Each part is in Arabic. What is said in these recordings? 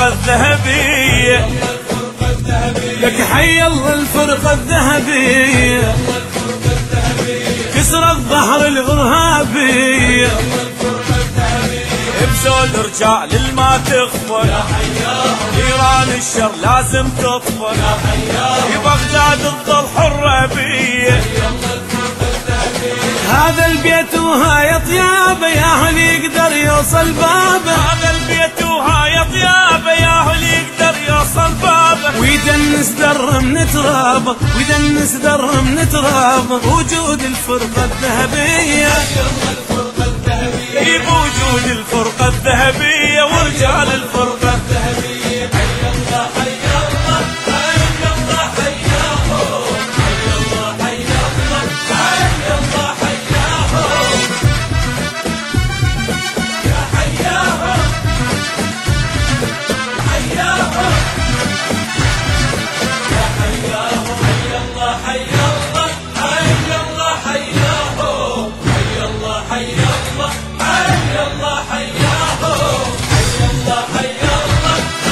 الفرقة الذهبية، لك حي الله الفرقة الذهبية، كسرت ظهر الإرهابية، بزول رجال الما تخفر، نيران الشر لازم تطفر، في بغداد تظل حرة بيه، هذا البيت وهاي طيابه يا هل يقدر يوصل بابه، هذا البيت وهاي طيابه يا هل يقدر يوصل بابه، ويدنس در من ترابه، ويدنس در من ترابه، وجود الفرقة الذهبية، بوجود الفرقة الذهبية ورجال الفرقة الذهبية. حي الله حي الله حي الله حياهم، حي الله حي الله حي الله حياهم، يا حياهم حياهم، يا حياهم حي الله حي الله حي الله حياهم، حي الله حي الله حي الله حياهم، حي الله حي الله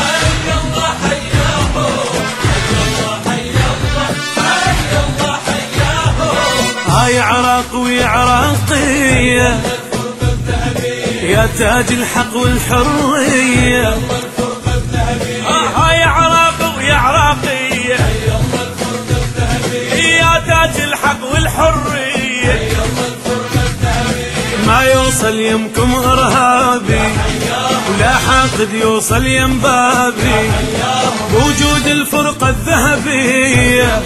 حي الله حياهم، حي الله حي الله حي الله حياهم. هاي عراق ويا عراقية يا تاج الحق والحرية، هاي عراق ويا عراقية يا تاج الحق والحرية، ما يوصل يمكم إرهابي ولا حاقد يوصل يم بابي، وجود الفرقة الذهبية،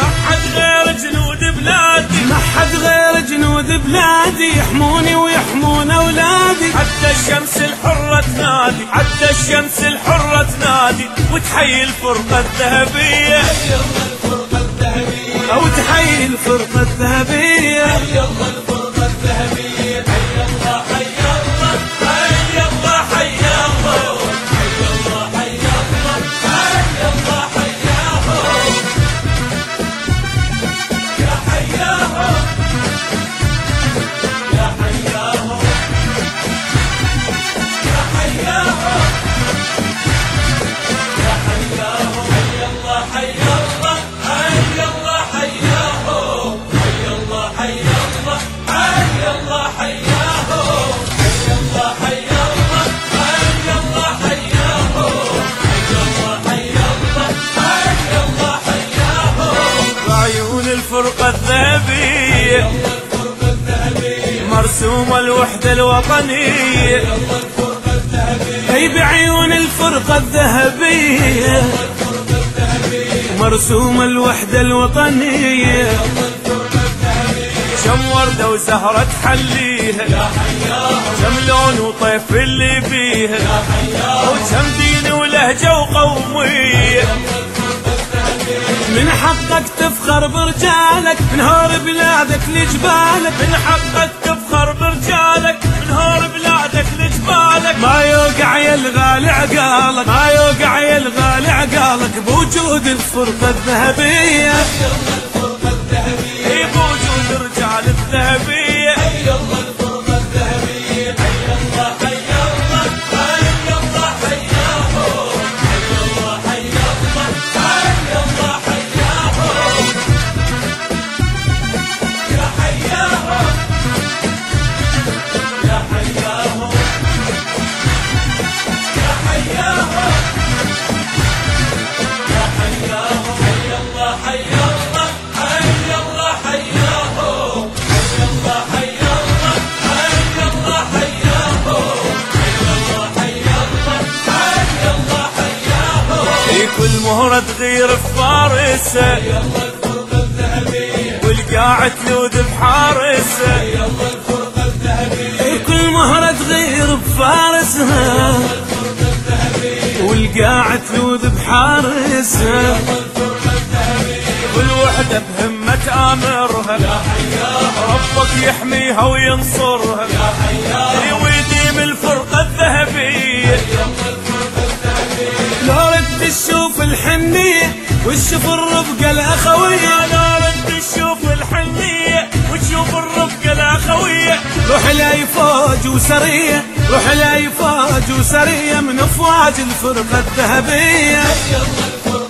ما حد غير جنود بلادي، ما حد غير جنود بلادي، يحموني ويحمون أولادي، حتى الشمس الحرة تنادي، حتى الشمس الحرة تنادي، وتحيي الفرقة الذهبية، أو تحيي الفرقة الذهبية، حي الله الفرقة الذهبية، حي الله حي الله حي الله حياهم، حي الله حي الله حي الله حياهم، يا حياهم يا حياهم يا حياهم يا حياهم، حي الله حي الله حي الله حياهم، حي الله حي الله حي الله حياهم، حي الله حي الله حي الله حياهم، حي الله حي الله حي الله حياهم. بعيون الفرقة الذهبية مرسومة الوحدة الوطنية، هي بعيون الفرقة الذهبية مرسومة الوحدة الوطنية، شم وردة وزهرة تحليها، شم لون وطيف اللي بيها، وشم دين ولهجة وقومية، من حقك تفخر برجالك، من هور بلادك لجبالك، من حقك تفخر برجالك، من هور بلادك لجبالك، ما يوقع يا الغالي عقالك، ما يوقع يا الغالي عقالك، بوجود الفرقة الذهبية، هي بوجود رجال الذهبية، حي الله الفرقة الذهبية، حي الله حي الله حي الله حياهم، حي الله حي الله حي الله حياهم، يا حياهم يا حياهم يا حياهم يا حياهم، حي الله حي الله حي الله حياهم، حي الله حي الله حي الله حياهم، حي الله حي الله حي الله حياهم، في كل مهرة تغير بفارسه، والقاع تلوذ بحارسه، في كل مهرة تغير بفارسها، والقاع تلوذ بحارسها، والوحدة بهمة آمرها، ربك يحميها وينصرها، ويديم الفرقة الذهبية، لو رد تشوف الحنية وتشوف الرفقة الأخوية، لو رد تشوف الحنية وتشوف الرفقة الأخوية، روح لاي فوج وسرية رحلة يفاج وسرية من افواج الفرقة الذهبية. يلا الفرقة